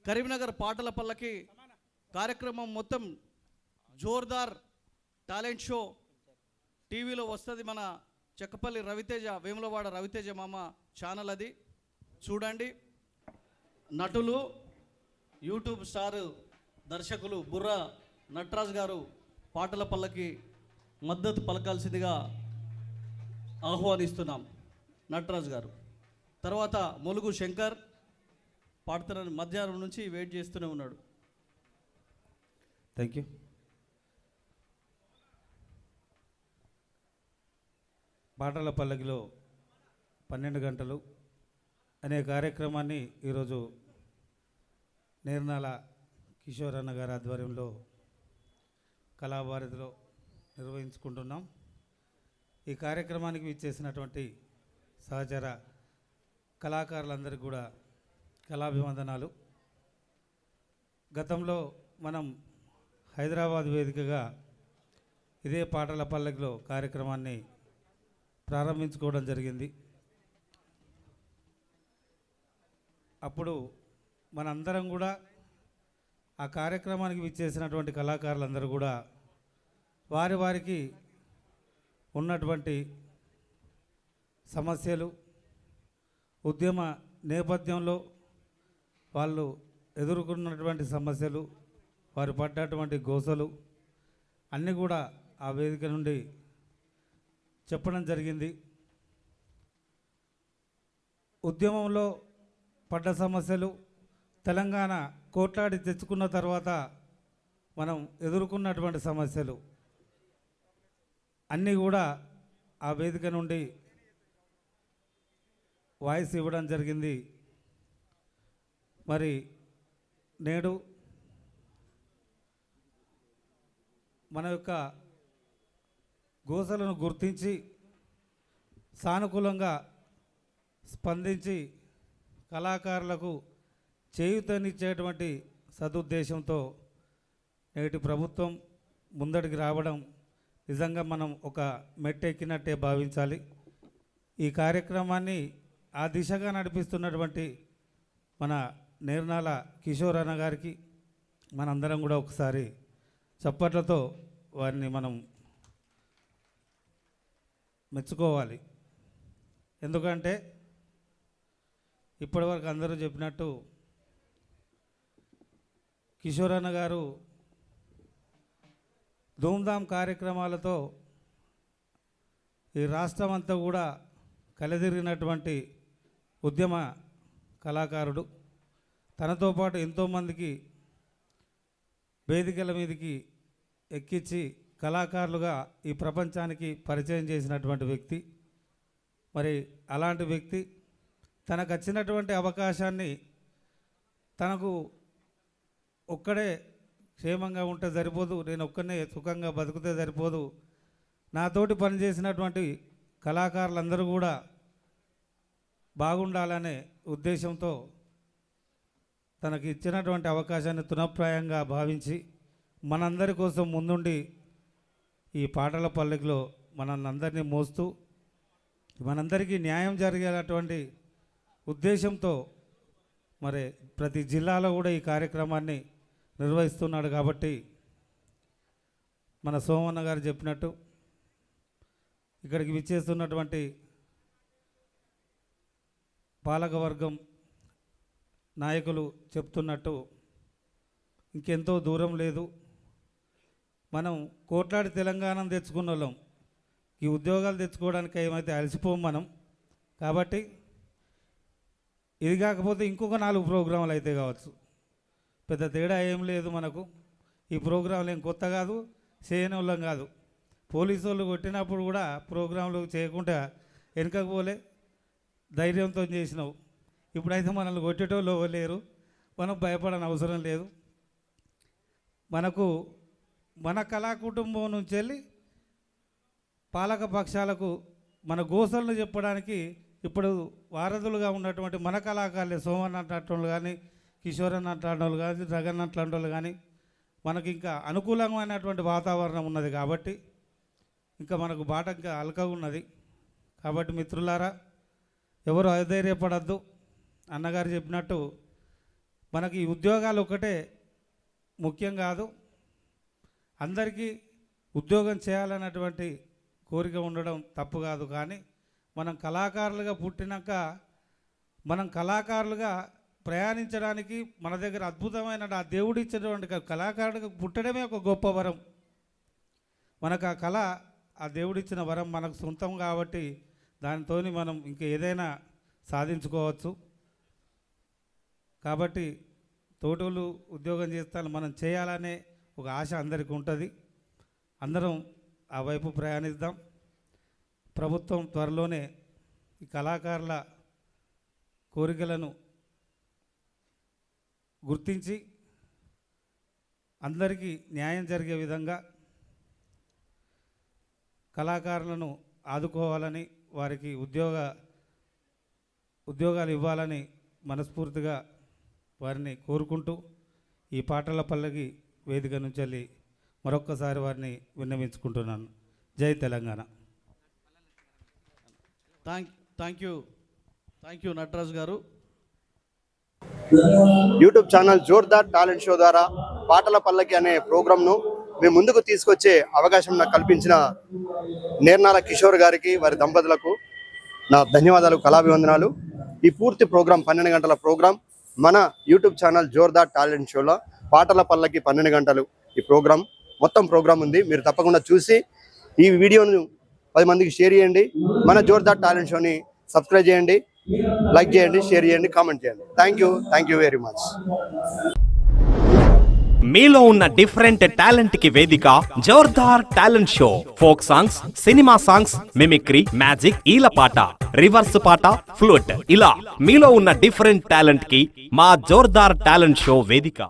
కరీంనగర్ పాటల పల్లకి కార్యక్రమం మొత్తం జోర్దార్ టాలెంట్ షో టీవీలో వస్తుంది. మన చెక్కపల్లి రవితేజ, వేములవాడ రవితేజ మామ ఛానల్ అది చూడండి. నటులు, యూట్యూబ్ స్టార్ దర్శకులు బుర్ర నటరాజ్ గారు పాటల పల్లకి మద్దతు పలకాల్సిందిగా ఆహ్వానిస్తున్నాం. నటరాజ్ గారు తర్వాత ములుగు శంకర్ పాడుతున్న మధ్యాహ్నం నుంచి వెయిట్ చేస్తూనే ఉన్నాడు. Thank you. పాటల పల్లకిలో 12 గంటలు అనే కార్యక్రమాన్ని ఈరోజు నేర్నాల కిషోర్ అన్న గారి ఆధ్వర్యంలో కళాభారతిలో నిర్వహించుకుంటున్నాం. ఈ కార్యక్రమానికి విచ్చేసినటువంటి సహచర కళాకారులందరికీ కూడా కళాభివందనాలు. గతంలో మనం హైదరాబాద్ వేదికగా ఇదే పాటల పల్లకిలో కార్యక్రమాన్ని ప్రారంభించుకోవడం జరిగింది. అప్పుడు మనందరం కూడా ఆ కార్యక్రమానికి విచ్చేసినటువంటి కళాకారులందరూ కూడా వారికి ఉన్నటువంటి సమస్యలు, ఉద్యమ నేపథ్యంలో వాళ్ళు ఎదుర్కొన్నటువంటి సమస్యలు, వారు పడ్డటువంటి గోసలు అన్నీ కూడా ఆ వేదిక నుండి చెప్పడం జరిగింది. ఉద్యమంలో పడ్డ సమస్యలు, తెలంగాణ కోట్లాడి తెచ్చుకున్న తర్వాత మనం ఎదుర్కొన్నటువంటి సమస్యలు అన్నీ కూడా ఆ వేదిక నుండి వాయిస్ ఇవ్వడం జరిగింది. మరి నేడు మన యొక్క గోసలను గుర్తించి సానుకూలంగా స్పందించి కళాకారులకు చేయూతనిచ్చేటువంటి సదుద్దేశంతో నేటి ప్రభుత్వం ముందడికి రావడం నిజంగా మనం ఒక మెట్టెక్కినట్టే భావించాలి. ఈ కార్యక్రమాన్ని ఆ దిశగా నడిపిస్తున్నటువంటి మన నేర్నాల కిషోర్ అన్న గారికి మనందరం కూడా ఒకసారి చప్పట్లతో వారిని మనం మెచ్చుకోవాలి. ఎందుకంటే ఇప్పటివరకు అందరూ చెప్పినట్టు కిషోర్ అన్న గారు ధూమ్ధామ్ కార్యక్రమాలతో ఈ రాష్ట్రం అంతా కూడా కలదిరిగినటువంటి ఉద్యమ కళాకారుడు. తనతో పాటు ఎంతోమందికి వేదికల మీదకి ఎక్కించి కళాకారులుగా ఈ ప్రపంచానికి పరిచయం చేసినటువంటి వ్యక్తి. మరి అలాంటి వ్యక్తి తనకు వచ్చినటువంటి అవకాశాన్ని తనకు ఒక్కడే క్షేమంగా ఉంటే సరిపోదు, నేను ఒక్కనే సుఖంగా బతికితే సరిపోదు, నాతోటి పనిచేసినటువంటి కళాకారులందరూ కూడా బాగుండాలనే ఉద్దేశంతో తనకి ఇచ్చినటువంటి అవకాశాన్ని తునప్రాయంగా భావించి మనందరి కోసం ముందుండి ఈ పాటల పల్లకిలో మనందరినీ మోస్తూ మనందరికీ న్యాయం జరిగేటటువంటి ఉద్దేశంతో మరి ప్రతి జిల్లాలో కూడా ఈ కార్యక్రమాన్ని నిర్వహిస్తున్నాడు. కాబట్టి మన సోమన్న గారు చెప్పినట్టు ఇక్కడికి విచ్చేస్తున్నటువంటి పాలకవర్గం నాయకులు చెప్తున్నట్టు ఇంకెంతో దూరం లేదు. మనం కోట్లాడి తెలంగాణను తెచ్చుకున్న వాళ్ళం, ఈ ఉద్యోగాలు తెచ్చుకోవడానికి ఏమైతే అలసిపోం మనం. కాబట్టి ఇది కాకపోతే ఇంకొక 4 ప్రోగ్రాములు అయితే కావచ్చు, పెద్ద తేడా ఏం లేదు మనకు. ఈ ప్రోగ్రాంలు ఏం కొత్త కాదు, చేయని వాళ్ళం కాదు. పోలీసు వాళ్ళు కొట్టినప్పుడు కూడా ప్రోగ్రాంలు చేయకుండా వెనుకకు పోలే, ధైర్యంతో చేసినావు. ఇప్పుడైతే మనల్ని కొట్టేటోళ్ళు లేరు, మనం భయపడని అవసరం లేదు. మనకు మన కళా కుటుంబం నుంచి వెళ్ళి పాలక పక్షాలకు మన గోసలను చెప్పడానికి ఇప్పుడు వారధులుగా ఉన్నటువంటి మన కళాకారులే, సోమన్ అట్లాంటి కానీ, కిషోర్ అన్న అట్లాంటి వాళ్ళు కానీ, జగన్ అట్లాంటి వాళ్ళు కానీ మనకి ఇంకా అనుకూలమైనటువంటి వాతావరణం ఉన్నది. కాబట్టి ఇంకా మనకు బాట ఇంకా అలకగా ఉన్నది. కాబట్టి మిత్రులారా, ఎవరు అధైర్యపడద్దు. అన్నగారు చెప్పినట్టు మనకి ఈ ఉద్యోగాలు ఒకటే ముఖ్యం కాదు, అందరికీ ఉద్యోగం చేయాలన్నటువంటి కోరిక ఉండడం తప్పు కాదు. కానీ మనం కళాకారులుగా పుట్టినాక మనం కళాకారులుగా ప్రయాణించడానికి మన దగ్గర అద్భుతమైన ఆ దేవుడు ఇచ్చినటువంటి కళాకారుడిగా పుట్టడమే ఒక గొప్ప వరం. మనకు ఆ కళ ఆ దేవుడిచ్చిన వరం మనకు సొంతం కాబట్టి దానితో మనం ఇంకా ఏదైనా సాధించుకోవచ్చు. కాబట్టి తోటోళ్ళు ఉద్యోగం చేస్తాను మనం చేయాలనే ఒక ఆశ అందరికీ ఉంటుంది. అందరం ఆ వైపు ప్రయాణిద్దాం. ప్రభుత్వం త్వరలోనే ఈ కళాకారుల కోరికలను గుర్తించి అందరికీ న్యాయం జరిగే విధంగా కళాకారులను ఆదుకోవాలని, వారికి ఉద్యోగాలు ఇవ్వాలని మనస్ఫూర్తిగా వారిని కోరుకుంటూ ఈ పాటల పల్లకి వేదిక నుంచి వెళ్ళి మరొక్కసారి వారిని విన్నవించుకుంటున్నాను. జై తెలంగాణ. థ్యాంక్ యూ నటరాజు గారు. YouTube channel Jordar talent show ద్వారా పాటల పల్లకి అనే ప్రోగ్రాంను మేము ముందుకు తీసుకొచ్చే అవకాశం నాకు కల్పించిన నేర్నాల కిషోర్ గారికి, వారి దంపతులకు నా ధన్యవాదాలు, కళాభివందనాలు. ఈ పూర్తి ప్రోగ్రాం 12 గంటల ప్రోగ్రాం మన యూట్యూబ్ ఛానల్ జోర్దార్ టాలెంట్ షోలో పాటల పల్లకి 12 గంటలు ఈ ప్రోగ్రాం మొత్తం ప్రోగ్రాం ఉంది. మీరు తప్పకుండా చూసి ఈ వీడియోను 10 మందికి షేర్ చేయండి. మన జోర్దార్ టాలెంట్ షోని సబ్స్క్రైబ్ చేయండి, లైక్ చేయండి, షేర్ చేయండి, కామెంట్ చేయండి. Thank you very much. మీలో ఉన్న డిఫరెంట్ టాలెంట్ కి వేదిక జోర్దార్ talent show. Folk songs, cinema songs, mimicry, magic, ఈలపాట, రివర్స్ పాట, ఫ్లూట్, ఇలా మీలో ఉన్న డిఫరెంట్ టాలెంట్ కి మా జోర్దార్ టాలెంట్ షో వేదిక.